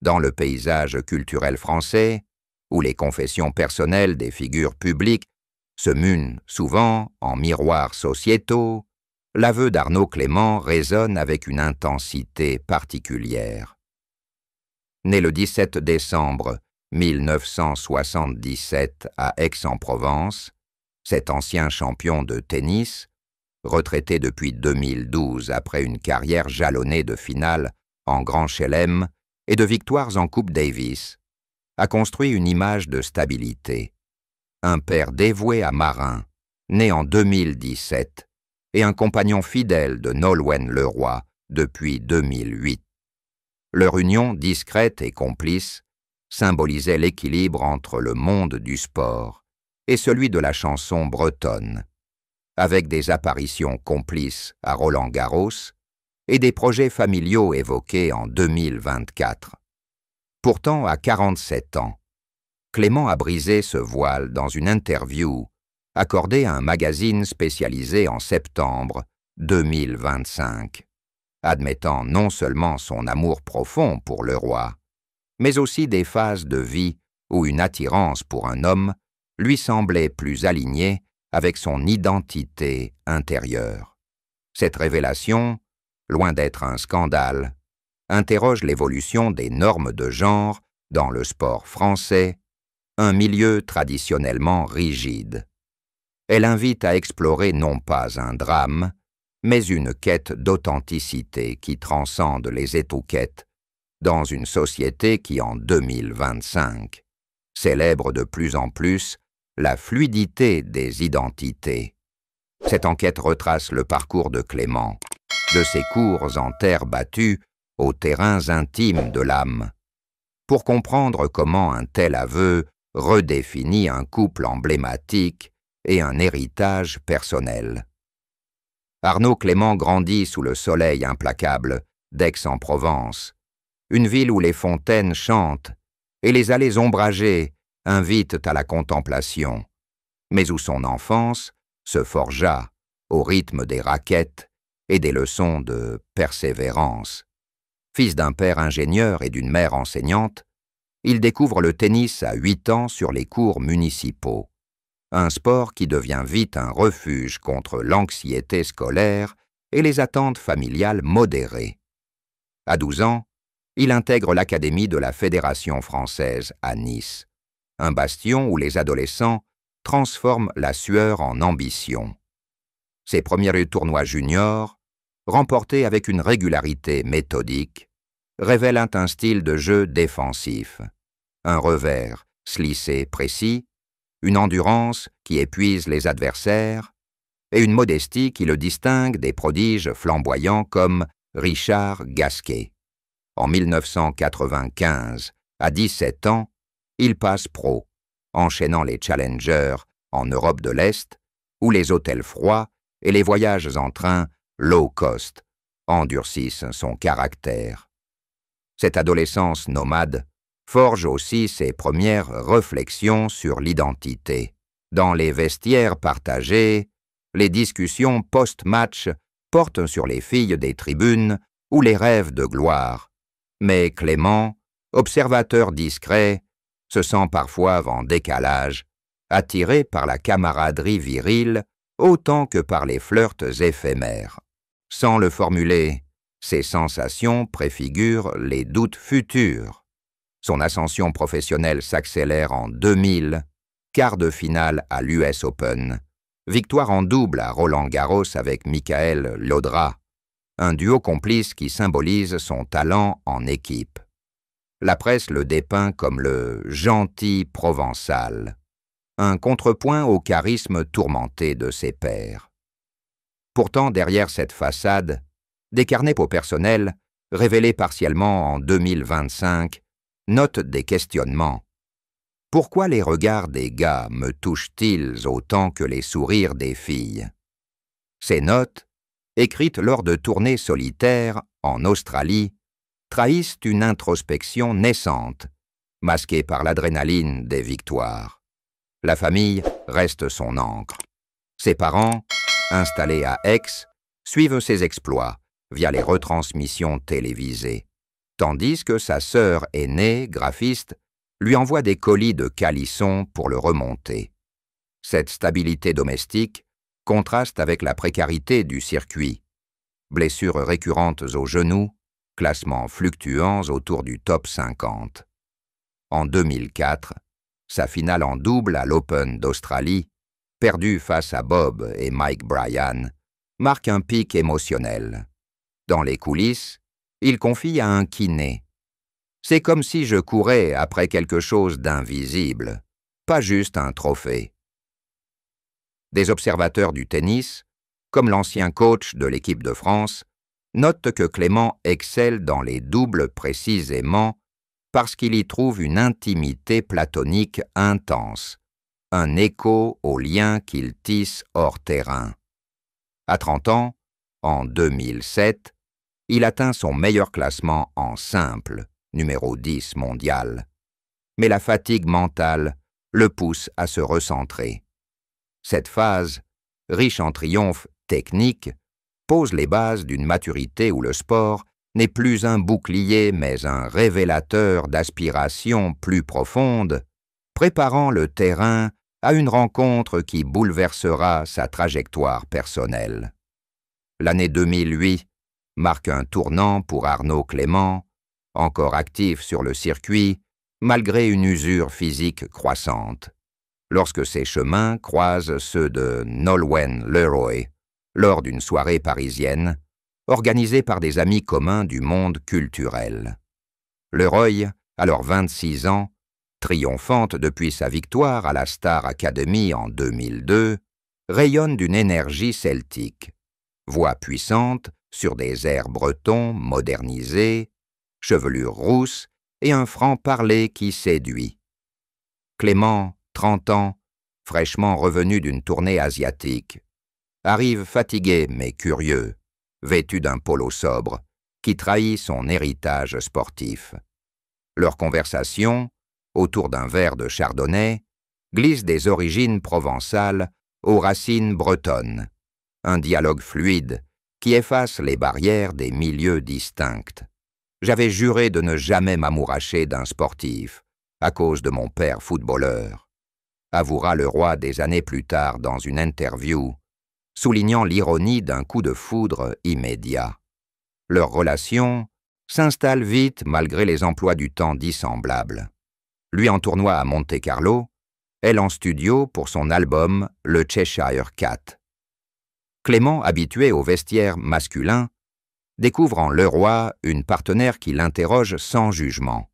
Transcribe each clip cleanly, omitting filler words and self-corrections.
Dans le paysage culturel français, où les confessions personnelles des figures publiques se munent souvent en miroirs sociétaux, l'aveu d'Arnaud Clément résonne avec une intensité particulière. Né le 17 décembre 1977 à Aix-en-Provence, cet ancien champion de tennis, retraité depuis 2012 après une carrière jalonnée de finales en Grand Chelem et de victoires en Coupe Davis, a construit une image de stabilité. Un père dévoué à Marin, né en 2017, et un compagnon fidèle de Nolwenn Leroy depuis 2008. Leur union discrète et complice symbolisait l'équilibre entre le monde du sport et celui de la chanson bretonne, avec des apparitions complices à Roland-Garros et des projets familiaux évoqués en 2024. Pourtant, à 47 ans, Clément a brisé ce voile dans une interview accordée à un magazine spécialisé en septembre 2025, admettant non seulement son amour profond pour le roi, mais aussi des phases de vie où une attirance pour un homme lui semblait plus alignée avec son identité intérieure. Cette révélation, loin d'être un scandale, interroge l'évolution des normes de genre dans le sport français, un milieu traditionnellement rigide. Elle invite à explorer non pas un drame, mais une quête d'authenticité qui transcende les étiquettes dans une société qui, en 2025, célèbre de plus en plus la fluidité des identités. Cette enquête retrace le parcours de Clément, de ses cours en terre battue aux terrains intimes de l'âme, pour comprendre comment un tel aveu redéfinit un couple emblématique et un héritage personnel. Arnaud Clément grandit sous le soleil implacable d'Aix-en-Provence, une ville où les fontaines chantent et les allées ombragées invitent à la contemplation, mais où son enfance se forgea au rythme des raquettes et des leçons de persévérance. Fils d'un père ingénieur et d'une mère enseignante, il découvre le tennis à 8 ans sur les cours municipaux, un sport qui devient vite un refuge contre l'anxiété scolaire et les attentes familiales modérées. À 12 ans, il intègre l'Académie de la Fédération française à Nice, un bastion où les adolescents transforment la sueur en ambition. Ses premiers tournois juniors, remportés avec une régularité méthodique, révèlent un style de jeu défensif, un revers slissé précis, une endurance qui épuise les adversaires et une modestie qui le distingue des prodiges flamboyants comme Richard Gasquet. En 1995, à 17 ans, il passe pro, enchaînant les challengers en Europe de l'Est, où les hôtels froids et les voyages en train low cost endurcissent son caractère. Cette adolescence nomade forge aussi ses premières réflexions sur l'identité. Dans les vestiaires partagés, les discussions post-match portent sur les filles des tribunes ou les rêves de gloire. Mais Clément, observateur discret, se sent parfois en décalage, attiré par la camaraderie virile autant que par les flirts éphémères. Sans le formuler, ses sensations préfigurent les doutes futurs. Son ascension professionnelle s'accélère en 2000, quart de finale à l'US Open, victoire en double à Roland-Garros avec Michael Laudra, un duo complice qui symbolise son talent en équipe. La presse le dépeint comme le « gentil provençal », un contrepoint au charisme tourmenté de ses pairs. Pourtant, derrière cette façade, des carnets pour personnel, révélés partiellement en 2025, notent des questionnements. Pourquoi les regards des gars me touchent-ils autant que les sourires des filles? Ces notes, écrites lors de tournées solitaires en Australie, trahissent une introspection naissante, masquée par l'adrénaline des victoires. La famille reste son ancre. Ses parents, installés à Aix, suivent ses exploits via les retransmissions télévisées. tandis que sa sœur aînée, graphiste, lui envoie des colis de calisson pour le remonter. Cette stabilité domestique contraste avec la précarité du circuit. Blessures récurrentes aux genoux, classements fluctuants autour du top 50. En 2004, sa finale en double à l'Open d'Australie, perdue face à Bob et Mike Bryan, marque un pic émotionnel. Dans les coulisses, il confie à un kiné. « C'est comme si je courais après quelque chose d'invisible, pas juste un trophée. » Des observateurs du tennis, comme l'ancien coach de l'équipe de France, notent que Clément excelle dans les doubles précisément parce qu'il y trouve une intimité platonique intense, un écho aux liens qu'il tisse hors terrain. À 30 ans, en 2007, il atteint son meilleur classement en simple, numéro 10 mondial. Mais la fatigue mentale le pousse à se recentrer. Cette phase, riche en triomphes techniques, pose les bases d'une maturité où le sport n'est plus un bouclier mais un révélateur d'aspirations plus profondes, préparant le terrain à une rencontre qui bouleversera sa trajectoire personnelle. L'année 2008 marque un tournant pour Arnaud Clément, encore actif sur le circuit, malgré une usure physique croissante, lorsque ses chemins croisent ceux de Nolwenn Leroy lors d'une soirée parisienne, organisée par des amis communs du monde culturel. Leroy, alors 26 ans, triomphante depuis sa victoire à la Star Academy en 2002, rayonne d'une énergie celtique. Voix puissante sur des airs bretons modernisés, chevelure rousse et un franc-parler qui séduit. Clément, 30 ans, fraîchement revenu d'une tournée asiatique, arrive fatigué mais curieux, vêtu d'un polo sobre, qui trahit son héritage sportif. Leur conversation, autour d'un verre de chardonnay, glisse des origines provençales aux racines bretonnes, un dialogue fluide qui efface les barrières des milieux distincts. J'avais juré de ne jamais m'amouracher d'un sportif, à cause de mon père footballeur, avouera Leroy des années plus tard dans une interview, soulignant l'ironie d'un coup de foudre immédiat. Leur relation s'installe vite malgré les emplois du temps dissemblables. Lui en tournoi à Monte-Carlo, elle en studio pour son album Le Cheshire Cat. Clément, habitué au vestiaire masculin, découvre en Leroy une partenaire qui l'interroge sans jugement,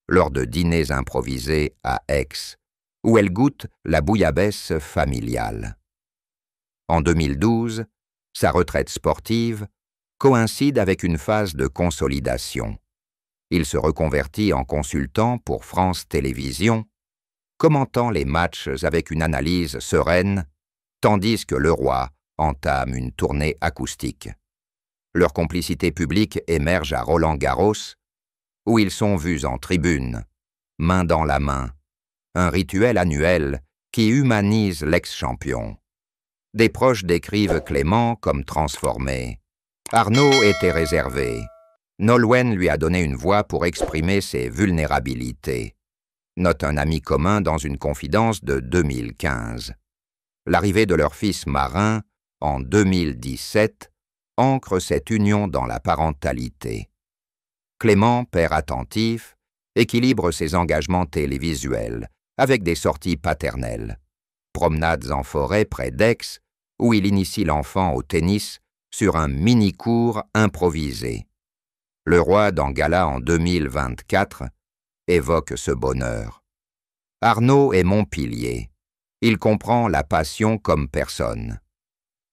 lors de dîners improvisés à Aix, où elle goûte la bouillabaisse familiale. En 2012, sa retraite sportive coïncide avec une phase de consolidation. Il se reconvertit en consultant pour France Télévisions, commentant les matchs avec une analyse sereine, tandis que Leroy entame une tournée acoustique. Leur complicité publique émerge à Roland-Garros, où ils sont vus en tribune, main dans la main, un rituel annuel qui humanise l'ex-champion. Des proches décrivent Clément comme transformé. Arnaud était réservé. Nolwenn lui a donné une voix pour exprimer ses vulnérabilités, note un ami commun dans une confidence de 2015. L'arrivée de leur fils Marin, en 2017, ancre cette union dans la parentalité. Clément, père attentif, équilibre ses engagements télévisuels avec des sorties paternelles. Promenades en forêt près d'Aix, où il initie l'enfant au tennis sur un mini-cours improvisé. Leroy, dans Gala en 2024, évoque ce bonheur. Arnaud est mon pilier. Il comprend la passion comme personne.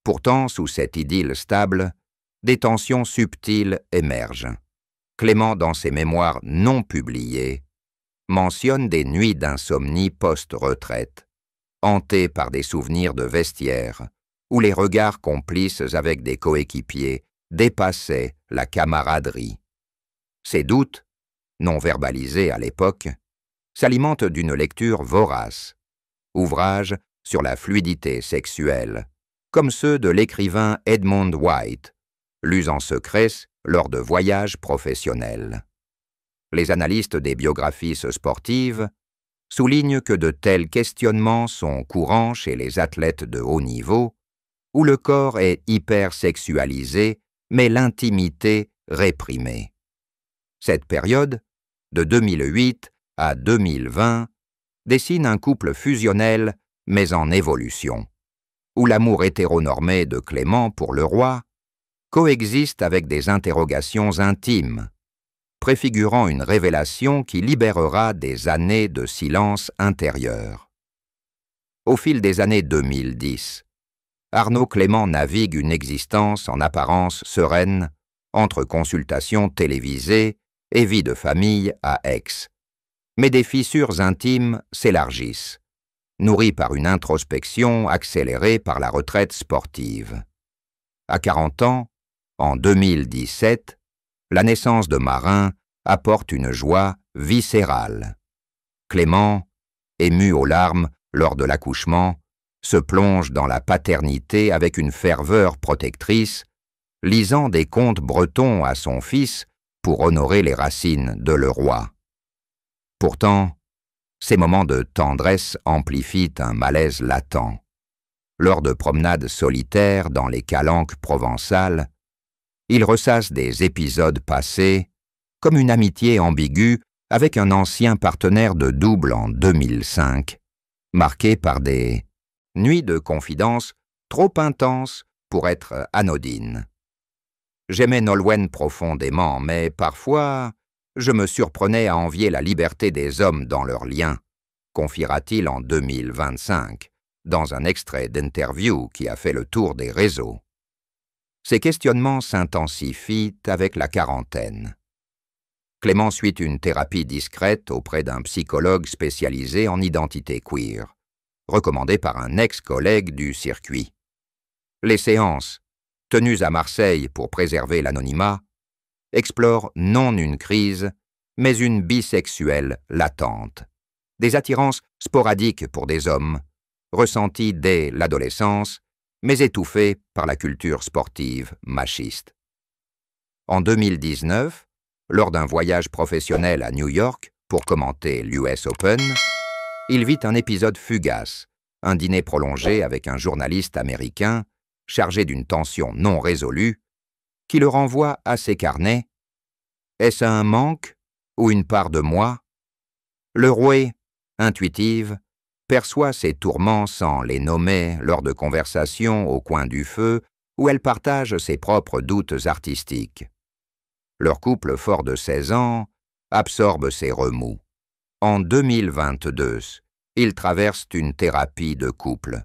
Pourtant, sous cette idylle stable, des tensions subtiles émergent. Clément, dans ses mémoires non publiées, mentionne des nuits d'insomnie post-retraite, hantées par des souvenirs de vestiaire, où les regards complices avec des coéquipiers dépassaient la camaraderie. Ces doutes, non verbalisés à l'époque, s'alimentent d'une lecture vorace, ouvrage sur la fluidité sexuelle, comme ceux de l'écrivain Edmund White, lus en secret lors de voyages professionnels. Les analystes des biographies sportives soulignent que de tels questionnements sont courants chez les athlètes de haut niveau, où le corps est hypersexualisé, mais l'intimité réprimée. Cette période, de 2008 à 2020, dessine un couple fusionnel, mais en évolution, où l'amour hétéronormé de Clément pour le roi coexiste avec des interrogations intimes, préfigurant une révélation qui libérera des années de silence intérieur. Au fil des années 2010, Arnaud Clément navigue une existence en apparence sereine entre consultations télévisées et vie de famille à Aix. Mais des fissures intimes s'élargissent, nourries par une introspection accélérée par la retraite sportive. À 40 ans, en 2017, la naissance de Marin apporte une joie viscérale. Clément, ému aux larmes lors de l'accouchement, se plonge dans la paternité avec une ferveur protectrice, lisant des contes bretons à son fils pour honorer les racines de le roi. Pourtant, ces moments de tendresse amplifient un malaise latent. Lors de promenades solitaires dans les calanques provençales, il ressasse des épisodes passés, comme une amitié ambiguë avec un ancien partenaire de double en 2005, marquée par des nuits de confidence trop intenses pour être anodines. J'aimais Nolwenn profondément, mais parfois, je me surprenais à envier la liberté des hommes dans leurs liens, confiera-t-il en 2025, dans un extrait d'interview qui a fait le tour des réseaux. Ces questionnements s'intensifient avec la quarantaine. Clément suit une thérapie discrète auprès d'un psychologue spécialisé en identité queer, recommandé par un ex-collègue du circuit. Les séances, tenues à Marseille pour préserver l'anonymat, explorent non une crise, mais une bisexuelle latente. Des attirances sporadiques pour des hommes, ressenties dès l'adolescence, mais étouffées par la culture sportive machiste. En 2019, lors d'un voyage professionnel à New York pour commenter l'US Open, il vit un épisode fugace, un dîner prolongé avec un journaliste américain chargé d'une tension non résolue, qui le renvoie à ses carnets. Est-ce un manque ou une part de moi? Le roué, intuitive, perçoit ses tourments sans les nommer lors de conversations au coin du feu où elle partage ses propres doutes artistiques. Leur couple fort de 16 ans absorbe ses remous. En 2022, ils traversent une thérapie de couple,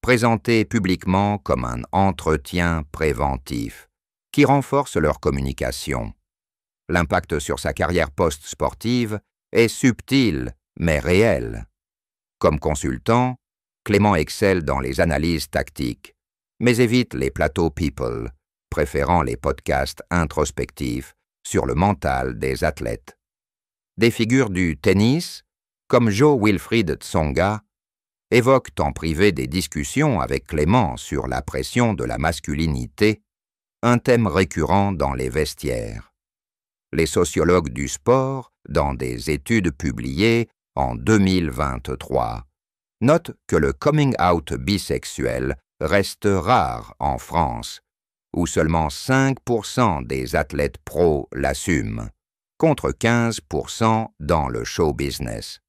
présentée publiquement comme un entretien préventif, qui renforce leur communication. L'impact sur sa carrière post-sportive est subtil mais réel. Comme consultant, Clément excelle dans les analyses tactiques, mais évite les plateaux people, préférant les podcasts introspectifs sur le mental des athlètes. Des figures du tennis, comme Jo-Wilfried Tsonga, évoquent en privé des discussions avec Clément sur la pression de la masculinité, un thème récurrent dans les vestiaires. Les sociologues du sport, dans des études publiées en 2023, notent que le coming out bisexuel reste rare en France, où seulement 5% des athlètes pros l'assument, contre 15% dans le show business.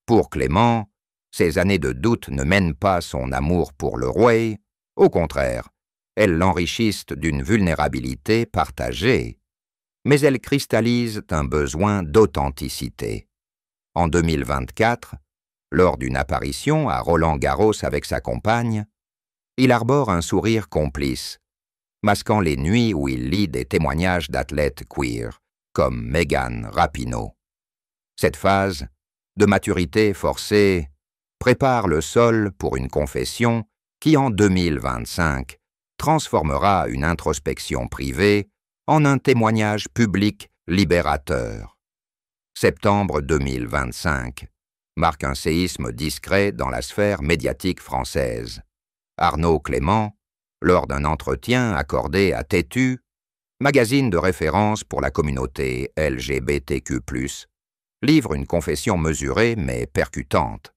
Pour Clément, ces années de doute ne mènent pas son amour pour le roi, au contraire, elles l'enrichissent d'une vulnérabilité partagée, mais elles cristallisent un besoin d'authenticité. En 2024, lors d'une apparition à Roland-Garros avec sa compagne, il arbore un sourire complice, masquant les nuits où il lit des témoignages d'athlètes queer, comme Megan Rapinoe. Cette phase, de maturité forcée, prépare le sol pour une confession qui, en 2025, transformera une introspection privée en un témoignage public libérateur. Septembre 2025 marque un séisme discret dans la sphère médiatique française. Arnaud Clément, lors d'un entretien accordé à Tétu, magazine de référence pour la communauté LGBTQ+, livre une confession mesurée mais percutante.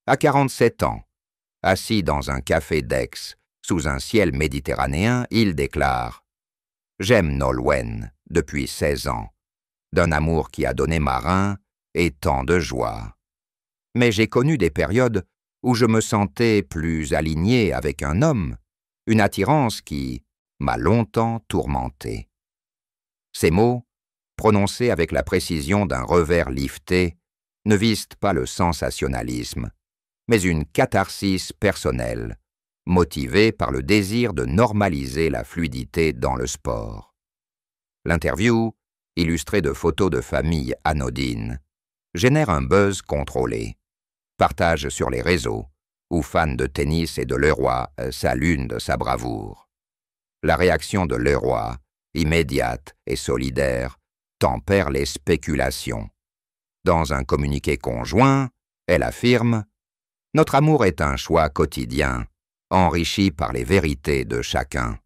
À 47 ans, assis dans un café d'Aix, sous un ciel méditerranéen, il déclare « J'aime Nolwenn depuis 16 ans, d'un amour qui a donné Marin et tant de joie. Mais j'ai connu des périodes où je me sentais plus aligné avec un homme, une attirance qui m'a longtemps tourmenté. » Ces mots, prononcés avec la précision d'un revers lifté, ne visent pas le sensationnalisme, mais une catharsis personnelle, motivée par le désir de normaliser la fluidité dans le sport. L'interview, illustrée de photos de famille anodines, génère un buzz contrôlé. Partage sur les réseaux, où fans de tennis et de Leroy saluent de sa bravoure. La réaction de Leroy, immédiate et solidaire, tempère les spéculations. Dans un communiqué conjoint, elle affirme « Notre amour est un choix quotidien, enrichi par les vérités de chacun. »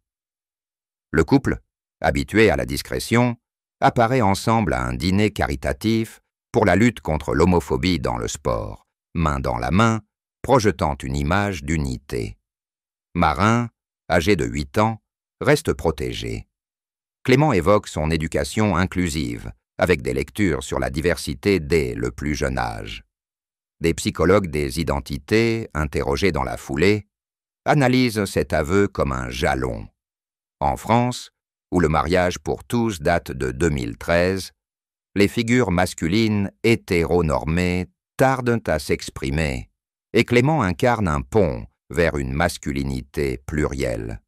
Le couple, habitué à la discrétion, apparaît ensemble à un dîner caritatif pour la lutte contre l'homophobie dans le sport, main dans la main, projetant une image d'unité. Marin, âgé de 8 ans, reste protégé. Clément évoque son éducation inclusive, avec des lectures sur la diversité dès le plus jeune âge. Des psychologues des identités, interrogés dans la foulée, analysent cet aveu comme un jalon. En France, où le mariage pour tous date de 2013, les figures masculines hétéronormées tardent à s'exprimer, et Clément incarne un pont vers une masculinité plurielle.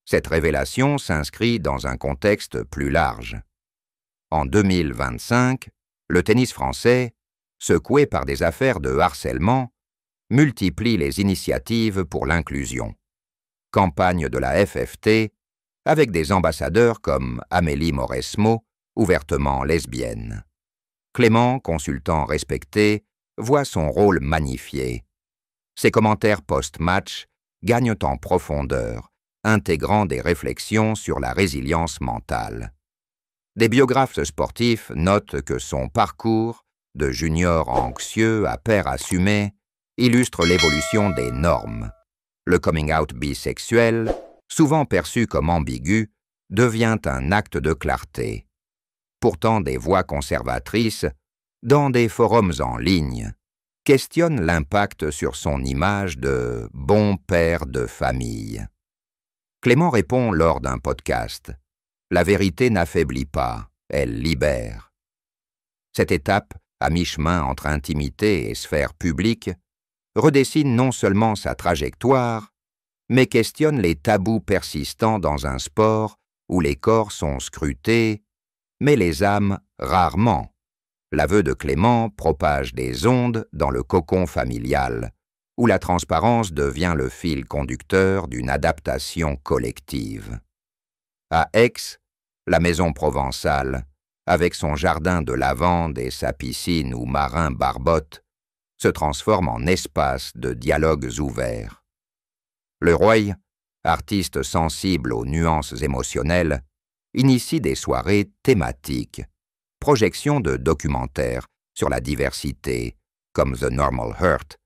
Cette révélation s'inscrit dans un contexte plus large. En 2025, le tennis français, secoué par des affaires de harcèlement, multiplie les initiatives pour l'inclusion. Campagne de la FFT, avec des ambassadeurs comme Amélie Mauresmo, ouvertement lesbienne. Clément, consultant respecté, voit son rôle magnifié. Ses commentaires post-match gagnent en profondeur, intégrant des réflexions sur la résilience mentale. Des biographes sportifs notent que son parcours, de junior anxieux à père assumé, illustre l'évolution des normes. Le coming-out bisexuel, souvent perçu comme ambigu, devient un acte de clarté. Pourtant, des voix conservatrices, dans des forums en ligne, questionnent l'impact sur son image de bon père de famille. Clément répond lors d'un podcast « La vérité n'affaiblit pas, elle libère ». Cette étape, à mi-chemin entre intimité et sphère publique, redessine non seulement sa trajectoire, mais questionne les tabous persistants dans un sport où les corps sont scrutés, mais les âmes rarement. L'aveu de Clément propage des ondes dans le cocon familial, où la transparence devient le fil conducteur d'une adaptation collective. À Aix, la maison provençale, avec son jardin de lavande et sa piscine où Marin barbotte, se transforme en espace de dialogues ouverts. Leroy, artiste sensible aux nuances émotionnelles, initie des soirées thématiques, projections de documentaires sur la diversité, comme The Normal Hurt,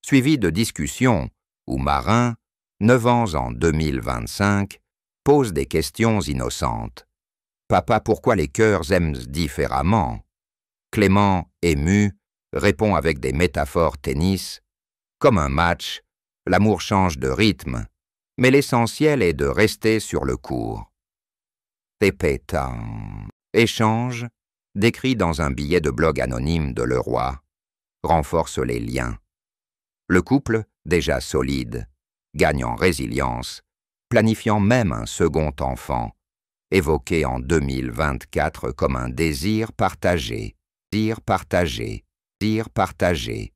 suivies de discussions où Marin, 9 ans en 2025, pose des questions innocentes. « Papa, pourquoi les cœurs aiment différemment ?» Clément, ému, répond avec des métaphores tennis. Comme un match, l'amour change de rythme, mais l'essentiel est de rester sur le court. Tépétant. Échange, décrit dans un billet de blog anonyme de Leroy, renforce les liens. Le couple, déjà solide, gagne en résilience, planifiant même un second enfant, évoqué en 2024 comme un désir partagé, désir partagé, désir partagé.